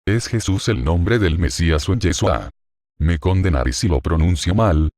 ¿Es Jesús el nombre del Mesías o en Yeshua? Me condenaré si lo pronuncio mal.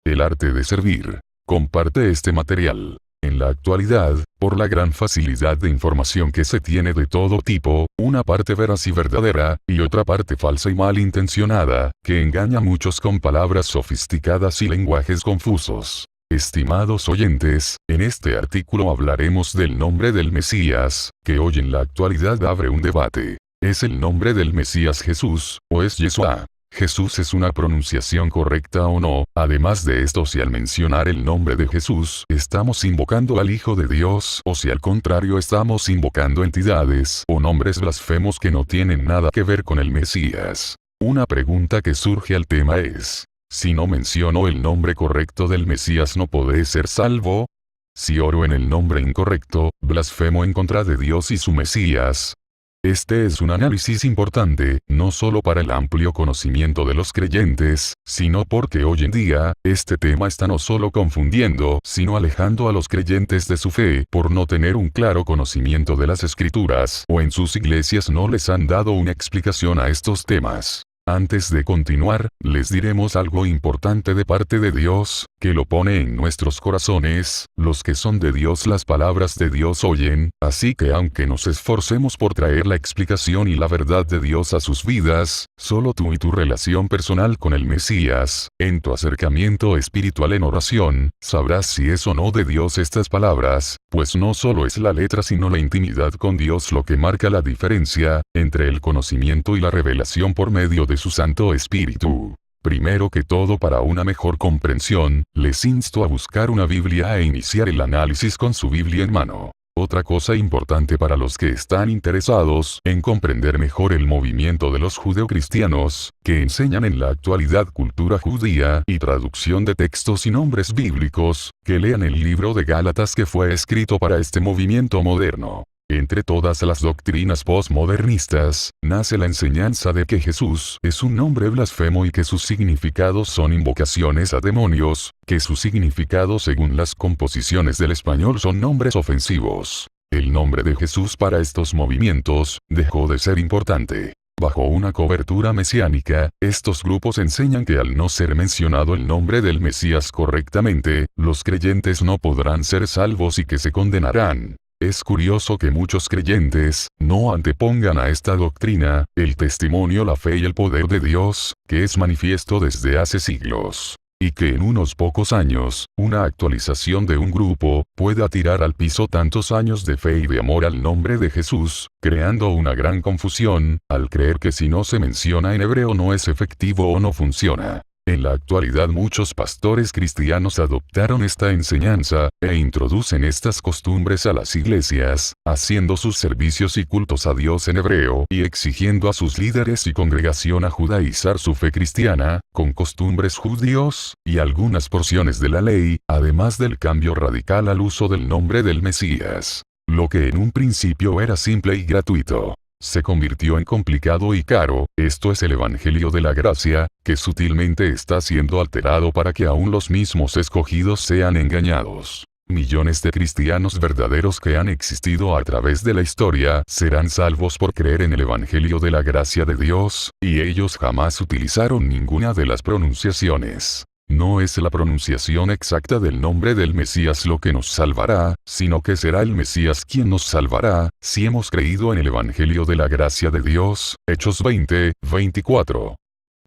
El arte de servir. Comparte este material. En la actualidad, por la gran facilidad de información que se tiene de todo tipo, una parte veraz y verdadera, y otra parte falsa y malintencionada, que engaña a muchos con palabras sofisticadas y lenguajes confusos. Estimados oyentes, en este artículo hablaremos del nombre del Mesías, que hoy en la actualidad abre un debate. ¿Es el nombre del Mesías Jesús, o es Yeshua? ¿Jesús es una pronunciación correcta o no? Además de esto, si al mencionar el nombre de Jesús estamos invocando al Hijo de Dios, o si al contrario estamos invocando entidades o nombres blasfemos que no tienen nada que ver con el Mesías. Una pregunta que surge al tema es: si no menciono el nombre correcto del Mesías, ¿no podré ser salvo? Si oro en el nombre incorrecto, blasfemo en contra de Dios y su Mesías. Este es un análisis importante, no solo para el amplio conocimiento de los creyentes, sino porque hoy en día, este tema está no solo confundiendo, sino alejando a los creyentes de su fe, por no tener un claro conocimiento de las Escrituras, o en sus iglesias no les han dado una explicación a estos temas. Antes de continuar, les diremos algo importante de parte de Dios, que lo pone en nuestros corazones. Los que son de Dios, las palabras de Dios oyen, así que aunque nos esforcemos por traer la explicación y la verdad de Dios a sus vidas, solo tú y tu relación personal con el Mesías, en tu acercamiento espiritual en oración, sabrás si es o no de Dios estas palabras, pues no solo es la letra sino la intimidad con Dios lo que marca la diferencia entre el conocimiento y la revelación por medio de su Santo Espíritu. Primero que todo, para una mejor comprensión, les insto a buscar una Biblia e iniciar el análisis con su Biblia en mano. Otra cosa importante para los que están interesados en comprender mejor el movimiento de los judeocristianos, que enseñan en la actualidad cultura judía y traducción de textos y nombres bíblicos, que lean el libro de Gálatas que fue escrito para este movimiento moderno. Entre todas las doctrinas postmodernistas, nace la enseñanza de que Jesús es un nombre blasfemo y que sus significados son invocaciones a demonios, que su significado según las composiciones del español son nombres ofensivos. El nombre de Jesús para estos movimientos dejó de ser importante. Bajo una cobertura mesiánica, estos grupos enseñan que al no ser mencionado el nombre del Mesías correctamente, los creyentes no podrán ser salvos y que se condenarán. Es curioso que muchos creyentes no antepongan a esta doctrina el testimonio, la fe y el poder de Dios, que es manifiesto desde hace siglos. Y que en unos pocos años, una actualización de un grupo pueda tirar al piso tantos años de fe y de amor al nombre de Jesús, creando una gran confusión, al creer que si no se menciona en hebreo no es efectivo o no funciona. En la actualidad muchos pastores cristianos adoptaron esta enseñanza, e introducen estas costumbres a las iglesias, haciendo sus servicios y cultos a Dios en hebreo y exigiendo a sus líderes y congregación a judaizar su fe cristiana, con costumbres judíos, y algunas porciones de la ley, además del cambio radical al uso del nombre del Mesías. Lo que en un principio era simple y gratuito, se convirtió en complicado y caro. Esto es el Evangelio de la Gracia, que sutilmente está siendo alterado para que aún los mismos escogidos sean engañados. Millones de cristianos verdaderos que han existido a través de la historia serán salvos por creer en el Evangelio de la Gracia de Dios, y ellos jamás utilizaron ninguna de las pronunciaciones. No es la pronunciación exacta del nombre del Mesías lo que nos salvará, sino que será el Mesías quien nos salvará, si hemos creído en el Evangelio de la Gracia de Dios. Hechos 20:24.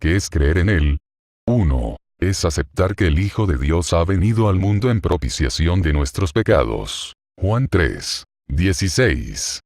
¿Qué es creer en él? 1. Es aceptar que el Hijo de Dios ha venido al mundo en propiciación de nuestros pecados. Juan 3:16.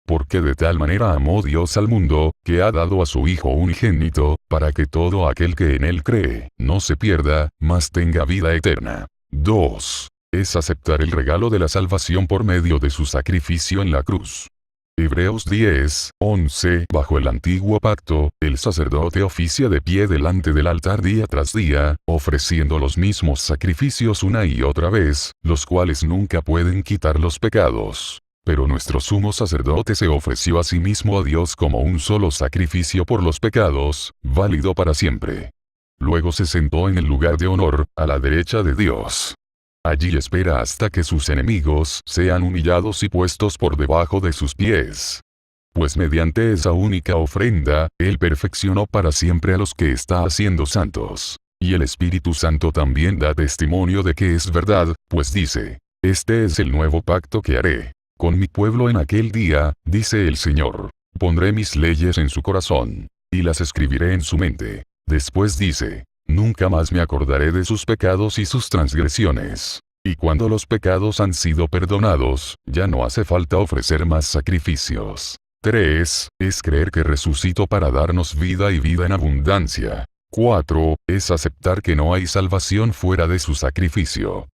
Porque de tal manera amó Dios al mundo, que ha dado a su Hijo unigénito, para que todo aquel que en él cree, no se pierda, mas tenga vida eterna. 2. Es aceptar el regalo de la salvación por medio de su sacrificio en la cruz. Hebreos 10:11. Bajo el antiguo pacto, el sacerdote oficia de pie delante del altar día tras día, ofreciendo los mismos sacrificios una y otra vez, los cuales nunca pueden quitar los pecados. Pero nuestro sumo sacerdote se ofreció a sí mismo a Dios como un solo sacrificio por los pecados, válido para siempre. Luego se sentó en el lugar de honor, a la derecha de Dios. Allí espera hasta que sus enemigos sean humillados y puestos por debajo de sus pies. pues mediante esa única ofrenda, Él perfeccionó para siempre a los que está haciendo santos. Y el Espíritu Santo también da testimonio de que es verdad, pues dice, este es el nuevo pacto que haré con mi pueblo en aquel día, dice el Señor. Pondré mis leyes en su corazón, y las escribiré en su mente. Después dice, nunca más me acordaré de sus pecados y sus transgresiones. Y cuando los pecados han sido perdonados, ya no hace falta ofrecer más sacrificios. 3. Es creer que resucitó para darnos vida y vida en abundancia. 4. Es aceptar que no hay salvación fuera de su sacrificio.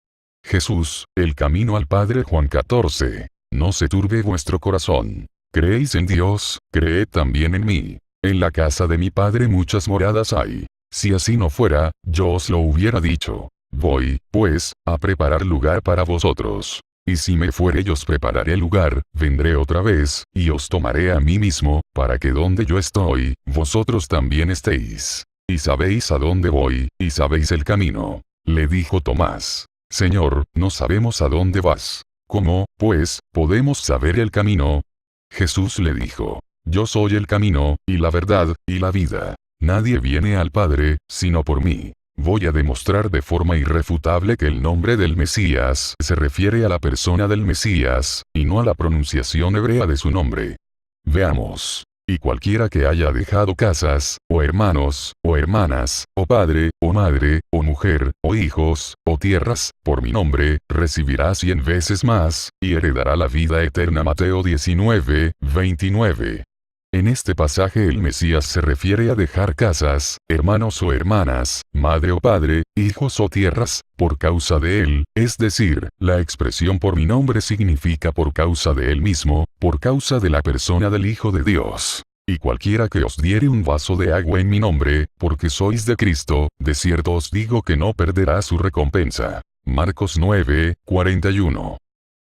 Jesús, el camino al Padre. Juan 14. No se turbe vuestro corazón. ¿Creéis en Dios? Creed también en mí. En la casa de mi Padre muchas moradas hay. Si así no fuera, yo os lo hubiera dicho. Voy, pues, a preparar lugar para vosotros. Y si me fuere y os prepararé lugar, vendré otra vez, y os tomaré a mí mismo, para que donde yo estoy, vosotros también estéis. Y sabéis a dónde voy, y sabéis el camino. Le dijo Tomás. Señor, no sabemos a dónde vas. ¿Cómo, pues, podemos saber el camino? Jesús le dijo, yo soy el camino, y la verdad, y la vida. Nadie viene al Padre, sino por mí. Voy a demostrar de forma irrefutable que el nombre del Mesías se refiere a la persona del Mesías, y no a la pronunciación hebrea de su nombre. Veamos. Y cualquiera que haya dejado casas, o hermanos, o hermanas, o padre, o madre, o mujer, o hijos, o tierras, por mi nombre, recibirá 100 veces más, y heredará la vida eterna. Mateo 19, 29. En este pasaje el Mesías se refiere a dejar casas, hermanos o hermanas, madre o padre, hijos o tierras, por causa de Él, es decir, la expresión por mi nombre significa por causa de Él mismo, por causa de la persona del Hijo de Dios. Y cualquiera que os diere un vaso de agua en mi nombre, porque sois de Cristo, de cierto os digo que no perderá su recompensa. Marcos 9, 41.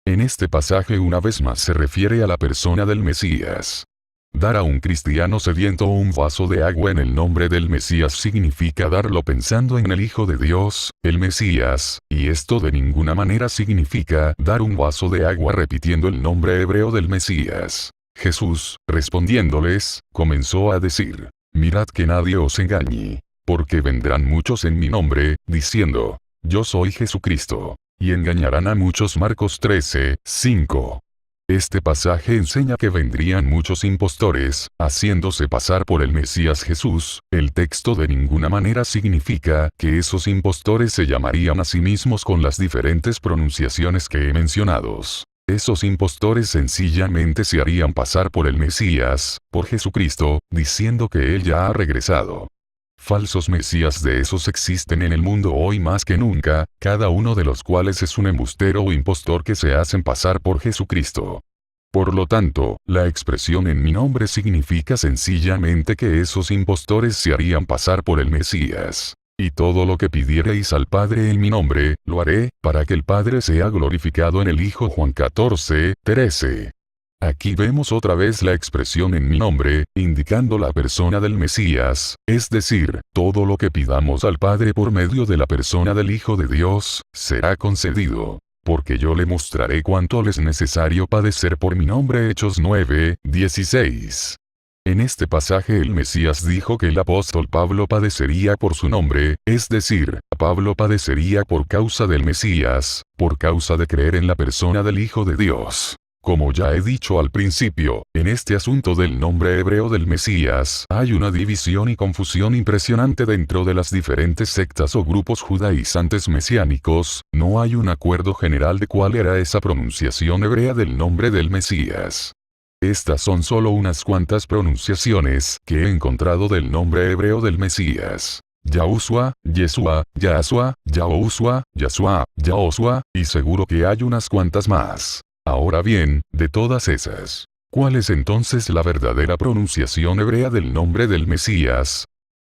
En este pasaje una vez más se refiere a la persona del Mesías. Dar a un cristiano sediento un vaso de agua en el nombre del Mesías significa darlo pensando en el Hijo de Dios, el Mesías, y esto de ninguna manera significa dar un vaso de agua repitiendo el nombre hebreo del Mesías. Jesús, respondiéndoles, comenzó a decir, mirad que nadie os engañe, porque vendrán muchos en mi nombre, diciendo, yo soy Jesucristo, y engañarán a muchos. Marcos 13, 5. Este pasaje enseña que vendrían muchos impostores, haciéndose pasar por el Mesías Jesús. El texto de ninguna manera significa que esos impostores se llamarían a sí mismos con las diferentes pronunciaciones que he mencionado. Esos impostores sencillamente se harían pasar por el Mesías, por Jesucristo, diciendo que Él ya ha regresado. Falsos mesías de esos existen en el mundo hoy más que nunca, cada uno de los cuales es un embustero o impostor que se hacen pasar por Jesucristo. Por lo tanto, la expresión en mi nombre significa sencillamente que esos impostores se harían pasar por el Mesías. Y todo lo que pidiereis al Padre en mi nombre, lo haré, para que el Padre sea glorificado en el Hijo. Juan 14, 13. Aquí vemos otra vez la expresión en mi nombre, indicando la persona del Mesías, es decir, todo lo que pidamos al Padre por medio de la persona del Hijo de Dios, será concedido. Porque yo le mostraré cuánto le es necesario padecer por mi nombre. Hechos 9, 16. En este pasaje el Mesías dijo que el apóstol Pablo padecería por su nombre, es decir, Pablo padecería por causa del Mesías, por causa de creer en la persona del Hijo de Dios. Como ya he dicho al principio, en este asunto del nombre hebreo del Mesías hay una división y confusión impresionante dentro de las diferentes sectas o grupos judaizantes mesiánicos. No hay un acuerdo general de cuál era esa pronunciación hebrea del nombre del Mesías. Estas son solo unas cuantas pronunciaciones que he encontrado del nombre hebreo del Mesías. Yahushua, Yeshua, Yahshua, Yahoshua, Yahshua, Yahoshua, y seguro que hay unas cuantas más. Ahora bien, de todas esas, ¿cuál es entonces la verdadera pronunciación hebrea del nombre del Mesías?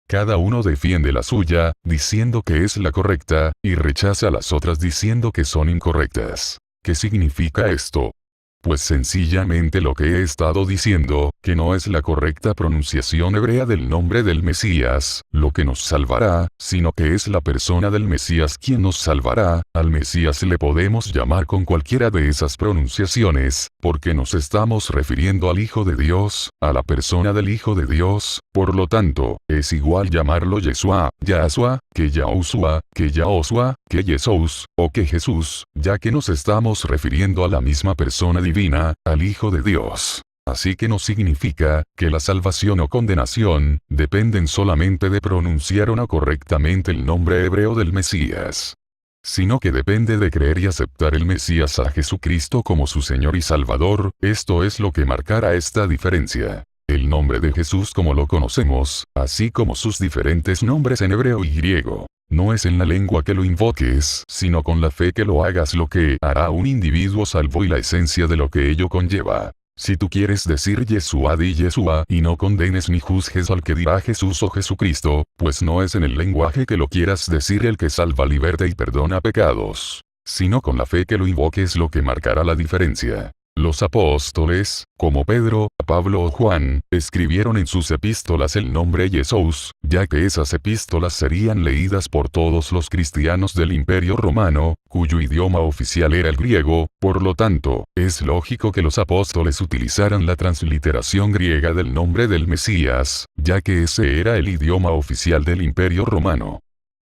Cada uno defiende la suya, diciendo que es la correcta, y rechaza las otras diciendo que son incorrectas. ¿Qué significa esto? Pues sencillamente lo que he estado diciendo, que no es la correcta pronunciación hebrea del nombre del Mesías, lo que nos salvará, sino que es la persona del Mesías quien nos salvará. Al Mesías le podemos llamar con cualquiera de esas pronunciaciones, porque nos estamos refiriendo al Hijo de Dios, a la persona del Hijo de Dios. Por lo tanto, es igual llamarlo Yeshua, Yahshua, que Yahushua, que Yahosua, que Jesús, o que Jesús, ya que nos estamos refiriendo a la misma persona divina, al Hijo de Dios. Así que no significa que la salvación o condenación dependen solamente de pronunciar o no correctamente el nombre hebreo del Mesías, sino que depende de creer y aceptar el Mesías a Jesucristo como su Señor y Salvador. Esto es lo que marcará esta diferencia. El nombre de Jesús como lo conocemos, así como sus diferentes nombres en hebreo y griego, no es en la lengua que lo invoques, sino con la fe que lo hagas, lo que hará a un individuo salvo y la esencia de lo que ello conlleva. Si tú quieres decir Yeshua, di Yeshua y no condenes ni juzgues al que dirá Jesús o Jesucristo, pues no es en el lenguaje que lo quieras decir el que salva, liberta y perdona pecados, sino con la fe que lo invoques lo que marcará la diferencia. Los apóstoles, como Pedro, Pablo o Juan, escribieron en sus epístolas el nombre Jesús, ya que esas epístolas serían leídas por todos los cristianos del Imperio Romano, cuyo idioma oficial era el griego. Por lo tanto, es lógico que los apóstoles utilizaran la transliteración griega del nombre del Mesías, ya que ese era el idioma oficial del Imperio Romano.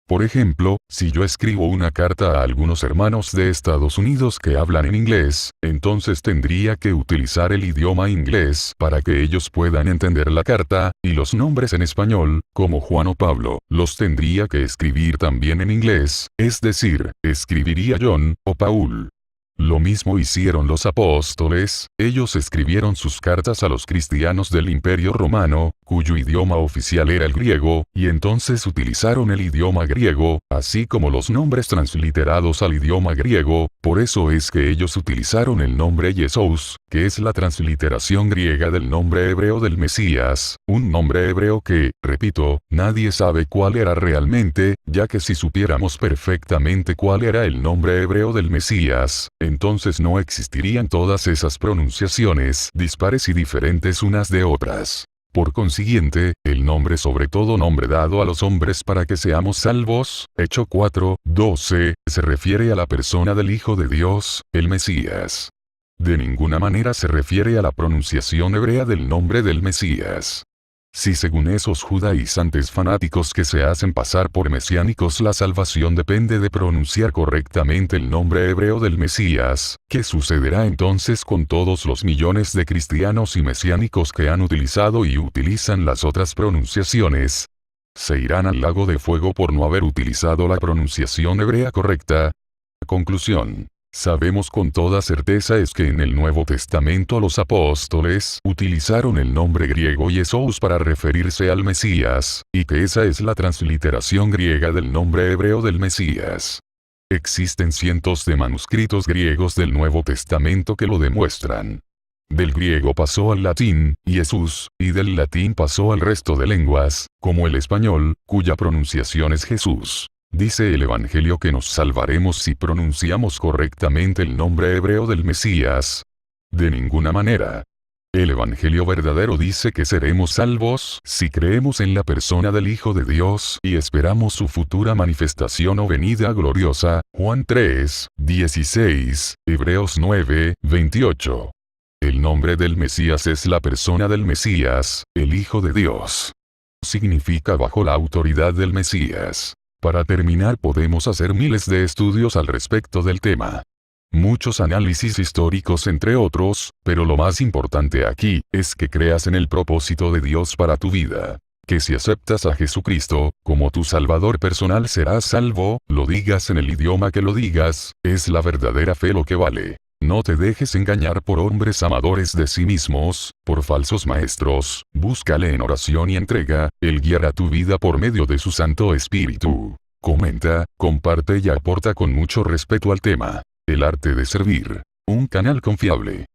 Por ejemplo, si yo escribo una carta a algunos hermanos de Estados Unidos que hablan en inglés, entonces tendría que utilizar el idioma inglés para que ellos puedan entender la carta, y los nombres en español, como Juan o Pablo, los tendría que escribir también en inglés, es decir, escribiría John o Paul. Lo mismo hicieron los apóstoles. Ellos escribieron sus cartas a los cristianos del Imperio Romano, cuyo idioma oficial era el griego, y entonces utilizaron el idioma griego, así como los nombres transliterados al idioma griego. Por eso es que ellos utilizaron el nombre Jesús, que es la transliteración griega del nombre hebreo del Mesías, un nombre hebreo que, repito, nadie sabe cuál era realmente, ya que si supiéramos perfectamente cuál era el nombre hebreo del Mesías, entonces no existirían todas esas pronunciaciones dispares y diferentes unas de otras. Por consiguiente, el nombre, sobre todo nombre dado a los hombres para que seamos salvos, Hechos 4:12, se refiere a la persona del Hijo de Dios, el Mesías. De ninguna manera se refiere a la pronunciación hebrea del nombre del Mesías. Si según esos judaizantes fanáticos que se hacen pasar por mesiánicos la salvación depende de pronunciar correctamente el nombre hebreo del Mesías, ¿qué sucederá entonces con todos los millones de cristianos y mesiánicos que han utilizado y utilizan las otras pronunciaciones? Se irán al lago de fuego por no haber utilizado la pronunciación hebrea correcta. Conclusión. Sabemos con toda certeza es que en el Nuevo Testamento los apóstoles utilizaron el nombre griego Jesús para referirse al Mesías, y que esa es la transliteración griega del nombre hebreo del Mesías. Existen cientos de manuscritos griegos del Nuevo Testamento que lo demuestran. Del griego pasó al latín, Jesús, y del latín pasó al resto de lenguas, como el español, cuya pronunciación es Jesús. Dice el Evangelio que nos salvaremos si pronunciamos correctamente el nombre hebreo del Mesías. De ninguna manera. El Evangelio verdadero dice que seremos salvos si creemos en la persona del Hijo de Dios y esperamos su futura manifestación o venida gloriosa. Juan 3:16, Hebreos 9:28. El nombre del Mesías es la persona del Mesías, el Hijo de Dios. Significa bajo la autoridad del Mesías. Para terminar, podemos hacer miles de estudios al respecto del tema. Muchos análisis históricos entre otros, pero lo más importante aquí es que creas en el propósito de Dios para tu vida. Que si aceptas a Jesucristo como tu Salvador personal serás salvo, lo digas en el idioma que lo digas, es la verdadera fe lo que vale. No te dejes engañar por hombres amadores de sí mismos, por falsos maestros, búscale en oración y entrega, Él guiará tu vida por medio de su Santo Espíritu. Comenta, comparte y aporta con mucho respeto al tema. El arte de servir. Un canal confiable.